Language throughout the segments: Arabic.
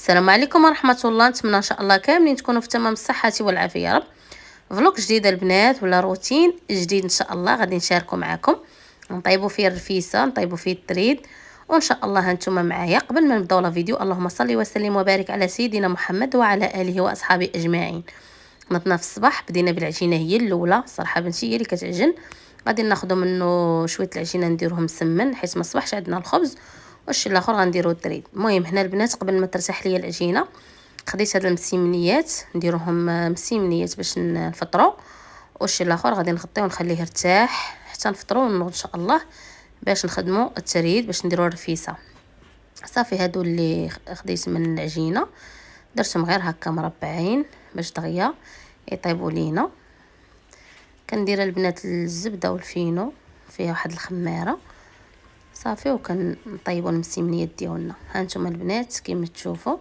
السلام عليكم ورحمة الله. نتمنى ان شاء الله كاملين تكونوا في تمام الصحة والعافية يا رب. فلوق جديد البنات ولا روتين جديد ان شاء الله غادي نشاركه معكم، نطيبوا فيه الرفيسة، نطيبوا فيه التريد، وان شاء الله هانتوما معايا. قبل ما نبداو لا فيديو، اللهم صل وسلم وبارك على سيدنا محمد وعلى اله واصحابه اجمعين. نطنا في الصباح بدينا بالعجينه هي الاولى، صراحه بنتي هي اللي كتعجن. غادي ناخذوا منه شويه العجينه نديروهم مسمن حيت ما صبحش عندنا الخبز، والشي الاخر غنديروا التريد. المهم هنا البنات قبل ما ترتاح ليا العجينه خديت هاد المسيمنيات نديروهم مسيمنيات باش نفطروا، والشي الاخر غادي نغطيه ونخليه يرتاح حتى نفطروا ونوض ان شاء الله باش نخدموا التريد باش نديروا الرفيسه. صافي هادو اللي خديت من العجينه درتهم غير هكا مربعين باش دغيا يطيبوا لينا. كندير البنات الزبده والفينو فيها واحد الخماره صافي، وكنطيبوا المسيمنيات ديالنا. هانتوما البنات كيما تشوفوا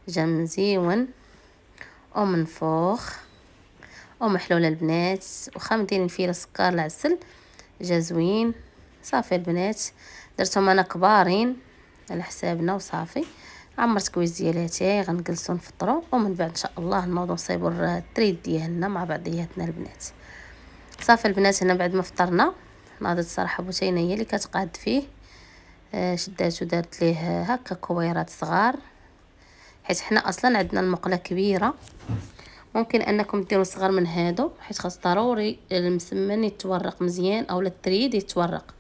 جا مزيون ومن فوق ومحلول البنات، واخا مديرين فيه السكر العسل جا زوين. صافي البنات درتهم انا كبارين على حسابنا وصافي. عمرت كويس ديالاتي غنجلسوا نفطروا، ومن بعد ان شاء الله نوضوا نصايبوا التريد ديالنا مع بعضياتنا البنات. صافي البنات هنا بعد ما فطرنا ناضت صراحه بوتينه هي اللي كتقاد فيه، شداتو دارت ليه هكا كويرات صغار حيت حنا اصلا عندنا المقله كبيره. ممكن انكم ديروا صغر من هادو حيت خاص ضروري المسمن يتورق مزيان او التريد يتورق.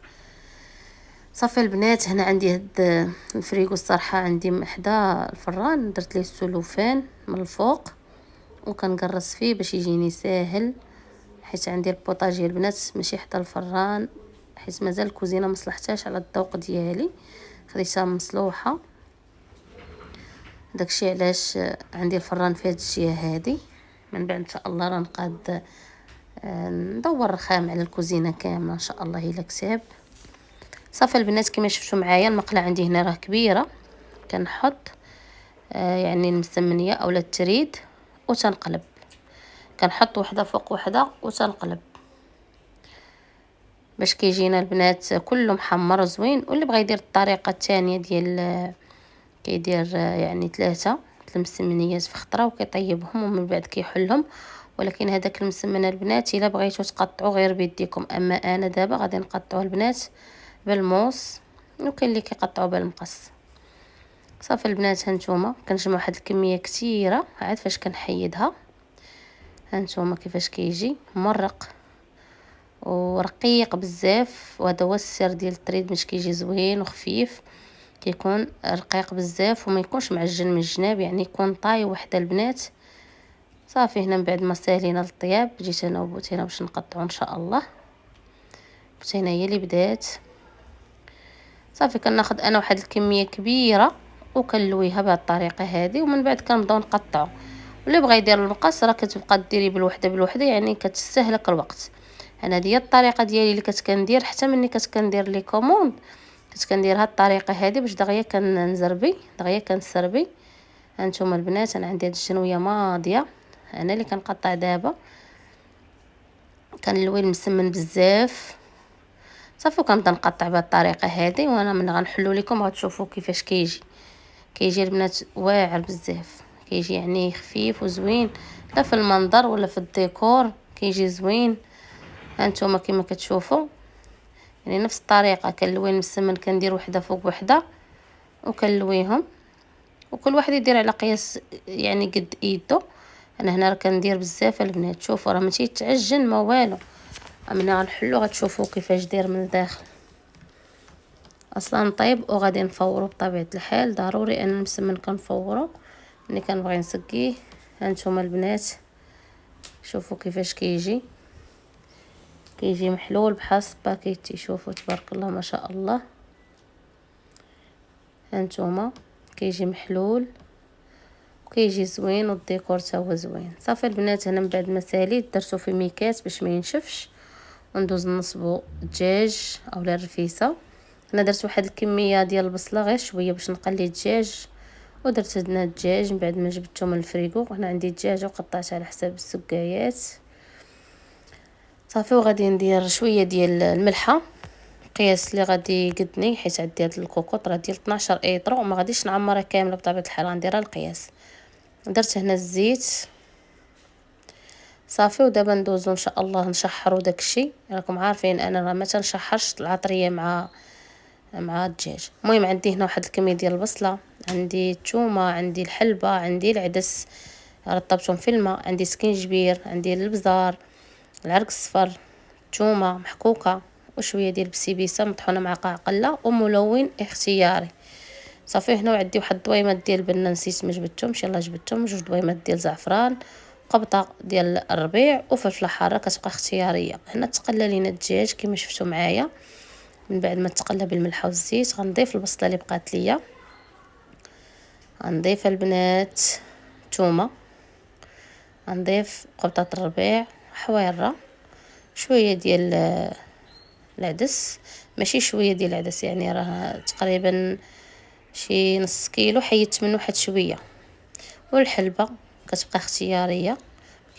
صافي البنات هنا عندي هاد الفريغو الصراحه عندي حدا الفران، درت ليه السلوفان من الفوق وكنقرص فيه باش يجيني ساهل حيت عندي البوطاجي البنات ماشي حتى الفران حيت مازال الكوزينه ما صلحتهاش على الذوق ديالي، خديتها مصلوحه. داكشي علاش عندي الفران في هاد الجهه هادي. من بعد ان شاء الله راه نقاد ندور الرخام على الكوزينه كامله ان شاء الله الا كتاب. صافي البنات كما شفتوا معايا المقله عندي هنا راه كبيره، كنحط يعني المسمنيه اولا التريد وتنقلب، كنحط وحده فوق وحده وتنقلب باش كيجينا البنات كله محمر زوين. واللي بغى يدير الطريقه الثانيه ديال كيدير يعني ثلاثه المسمنيات في خطره وكيطيبهم ومن بعد كيحلهم. ولكن هذاك المسمن البنات الا بغيتو تقطعوا غير بيديكم، اما انا دابا غادي نقطعوا البنات بالموس وكاين اللي كيقطعوا بالمقص. صافي البنات هانتوما كنجمع واحد الكميه كثيره عاد فاش كنحيدها. هانتوما كيفاش كيجي مرق ورقيق بزاف، وهذا هو السر ديال التريد باش كيجي زوين وخفيف، كيكون رقيق بزاف وما يكونش معجن من الجناب، يعني يكون طاي وحده البنات. صافي هنا من بعد ما سالينا للطياب جيت انا وبوتينا باش نقطعوا ان شاء الله. بوتينا هي اللي بدات. صافي كناخذ انا واحد الكميه كبيره وكنلويها بهذه الطريقه هذه، ومن بعد كنبداو نقطعوا. واللي بغى يدير المقص راه كتبقى ديري بالوحده بالوحده يعني كتستهلك الوقت. انا هي الطريقه ديالي اللي كندير حتى مني كندير لي كوموند كندير هاد الطريقه هذه باش دغيا كنزربي دغيا كنسربي. هانتوما البنات انا عندي هاد الشنويه ماضيه انا اللي كنقطع دابا، كنلوي المسمن بزاف. صافي كنبدا نقطع بهاد الطريقه هذه، وانا من غنحلو لكم غتشوفوا كيفاش كيجي البنات واعر بزاف، كيجي يعني خفيف وزوين لا في المنظر ولا في الديكور كيجي زوين. هانتوما كما كتشوفوا يعني نفس الطريقه كنلوي المسمن كندير وحده فوق وحده وكنلويهم، وكل واحد يدير على قياس يعني قد ايده. انا هنا راه كندير بزاف البنات، شوفوا راه ماشي يتعجن ما والو، ملي غنحلو غتشوفوا كيفاش داير من الداخل اصلا طيب. وغادي نفورو بطبيعه الحال، ضروري ان المسمن كنفورو ملي كنبغي نسقيه. هانتوما البنات شوفوا كيفاش كيجي محلول بحال سباكيتي، شوفوا تبارك الله ما شاء الله. هانتوما كيجي محلول وكيجي زوين والديكور تا هو زوين. صافي البنات هنا من بعد ما ساليت درتو في ميكات باش ما ينشفش، وندوز نصبو الدجاج اولا الرفيسه. انا درت واحد الكميه ديال البصله غير شويه باش نقلي الدجاج، ودرت هنا الدجاج من بعد ما جبدته من الفريغو. هنا عندي دجاجه وقطعتها على حساب السكايات. صافي وغادي ندير شويه ديال الملحه القياس اللي غادي يقدني، حيت عندي هاد الكوكوط راه ديال 12 ايطرو وما غاديش نعمرها كامله بطبيعه الحال، غنديرها القياس. درت هنا الزيت صافي، ودابا ندوزو ان شاء الله نشحرو داكشي. راكم عارفين انا راه ما تنشحرش العطريه مع الدجاج. المهم عندي هنا واحد الكميه ديال البصله، عندي الثومه، عندي الحلبه، عندي العدس رطبتهم في الماء، عندي سكينجبير، عندي البزار، العرق الصفر، الثومه محكوكه، وشويه ديال البسيبيسه مطحونه مع قله، وملون اختياري. صافي هنا وعندي واحد الدويمات ديال البنه نسيت ما جبدتهمش، يلاه جبدتهم، جوج دويمات ديال زعفران، قبطه ديال الربيع، وفلفله حاره كتبقى اختياريه. هنا تقلى لينا الدجاج كما شفتوا معايا. من بعد ما تقلى بالملح والزيت غنضيف البصله اللي بقات ليا، غنضيف البنات ثومه، غنضيف قبطه الربيع، حويره، شويه ديال العدس، ماشي شويه ديال العدس يعني راه تقريبا شي نص كيلو، حيدت منه واحد شويه، والحلبه كتبقى اختياريه.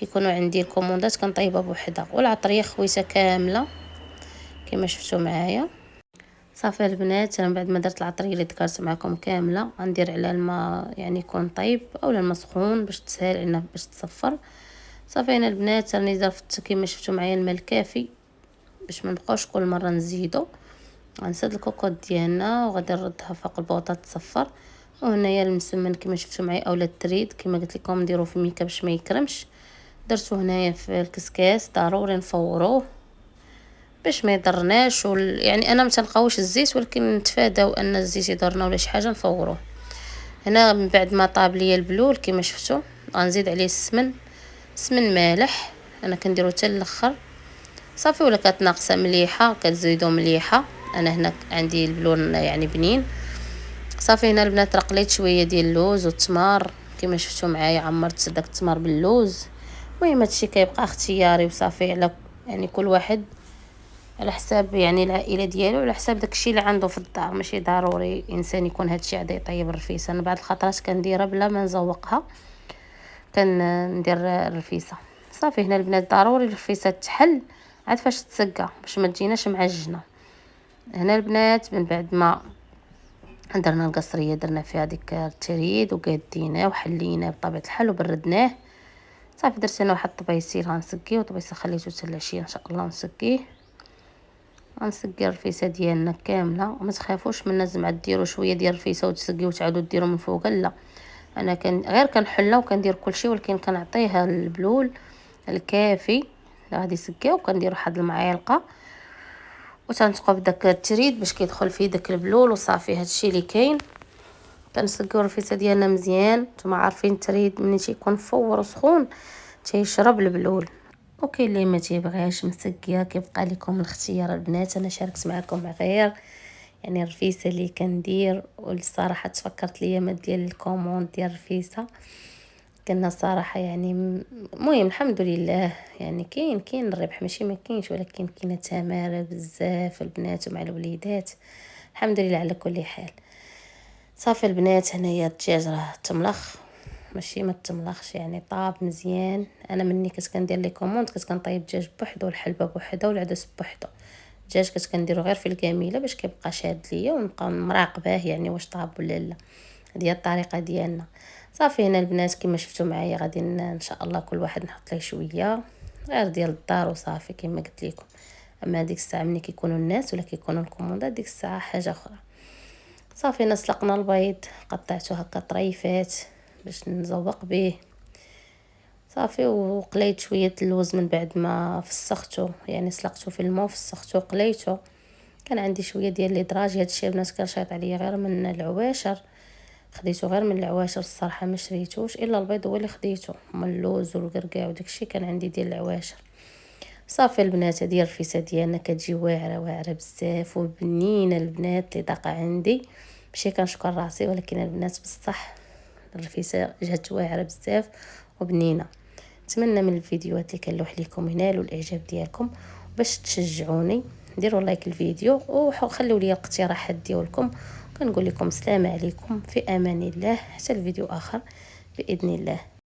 كيكونوا عندي الكوموندات كنطيبها بوحدها، والعطريه خويتها كامله كما شفتوا معايا. صافي البنات، انا بعد ما درت العطريه اللي ذكرت معكم كامله غندير على الماء يعني يكون طيب اولا الماء سخون باش تسهل علينا باش تصفر. صافي هنا البنات راني ضفت كما شفتوا معايا الماء الكافي باش ما نبقاوش كل مره نزيدو. غنسد الكوكوط ديالنا وغادي نردها فوق البوطه تصفر. وهنايا المسمن كما شفتوا معايا اولا التريد كما قلت لكم نديرو في ميكا باش ما يكرمش، درتو هنايا في الكسكاس. ضروري نفوروه باش ما يضرناش، يعني انا ما تنقاوش الزيت، ولكن نتفاداو ان الزيت يضرنا ولا شي حاجه نفوروه. هنا من بعد ما طاب ليا البلول كما شفتوا غنزيد عليه السمن مالح، انا كنديرو حتى الاخر. صافي ولا كانت ناقصه مليحه كتزيدوا مليحه. انا هنا عندي البلون يعني بنين. صافي هنا البنات رقليت شويه ديال اللوز والتمر كما شفتوا معايا، عمرت داك التمر باللوز. المهم هادشي كيبقى اختياري وصافي، على يعني كل واحد على حساب يعني العائله ديالو، على حساب داكشي اللي عنده في الدار. ماشي ضروري انسان يكون هادشي عاد يطيب الرفيسه. انا بعض الخطرات كنديرها بلا ما نزوقها، كندير الرفيسه. صافي هنا البنات ضروري الرفيسه تحل عاد فاش تسقى باش ما تجيناش معجنه. هنا البنات من بعد ما درنا القصريه درنا فيها ديك التريد وقاديناه وحليناه بطبيعه الحال وبردناه. صافي درت انا واحد الطبيسيل غنسقيه، وطبيسه خليته حتى العشيه ان شاء الله نسقيه. غنسقي الرفيسه ديالنا كامله، وما تخافوش من زعما ديروا شويه ديال الرفيسه وتسقيو وتعاودوا ديروا من فوق، لا انا غير كنحلها وكندير كلشي، ولكن كنعطيها البلول الكافي اللي غادي يسقيها، وكندير واحد المعلقه وتنثقب داك التريد باش كيدخل فيه داك البلول. وصافي هادشي اللي كاين. كنسقيو الرفيسه ديالنا مزيان. نتوما عارفين التريد ملي تيكون فور وسخون تيشرب البلول، وكاين اللي ما تيبغيهاش مسقيه، كيبقى لكم الاختيار البنات. انا شاركت معكم غير يعني الرفيسه اللي كندير، والصراحه تفكرت ليا ما ديال الكوموند ديال الرفيسه كنا الصراحه يعني المهم الحمد لله يعني كاين الربح ماشي ما كاينش، ولكن كاينه تماره بزاف البنات ومع الوليدات الحمد لله على كل حال. صافي البنات هنايا الدجاج راه تملخ، ماشي ما تملخش يعني طاب مزيان. انا مني كنت كندير لي كوموند كنت كنطيب الدجاج بوحدو والحلبه بوحدها والعدس بوحدو. الدجاج كنت كنديرو غير في الكاميله باش كيبقى شاد ليا ونبقى مراقباه يعني واش طاب ولا لا. هذه الطريقه ديالنا. صافي هنا البنات كما شفتوا معايا غادي ان شاء الله كل واحد نحط ليه شويه غير ديال الدار وصافي كما قلت لكم. اما هذيك الساعه ملي كيكونوا الناس ولا كيكونوا الكوموندات ديك الساعه حاجه اخرى. صافي نسلقنا البيض قطعته هكا طريفات باش نزوق به. صافي وقليت شويه اللوز من بعد ما فسختو يعني سلقته في الماء وفسختو قليته. كان عندي شويه ديال الادراج، هادشي البنات كان شايط عليا غير من العواشر، خديته غير من العواشر الصراحه ما شريتوش الا البيض هو اللي خديته، اما اللوز والقرقاع وداكشي كان عندي ديال العواشر. صافي البنات هذه الرفيسه ديالنا كتجي واعره بزاف وبنينه البنات اللي داقه عندي. ماشي كنشكر راسي ولكن البنات بصح الرفيسه جات واعره بزاف وبنينه. نتمنى من الفيديوهات اللي كنلوح لكم ينالوا الاعجاب ديالكم، باش تشجعوني ديروا لايك الفيديو وخلوا لي الاقتراحات ديالكم. كنقول لكم السلام عليكم في امان الله حتى الفيديو اخر باذن الله.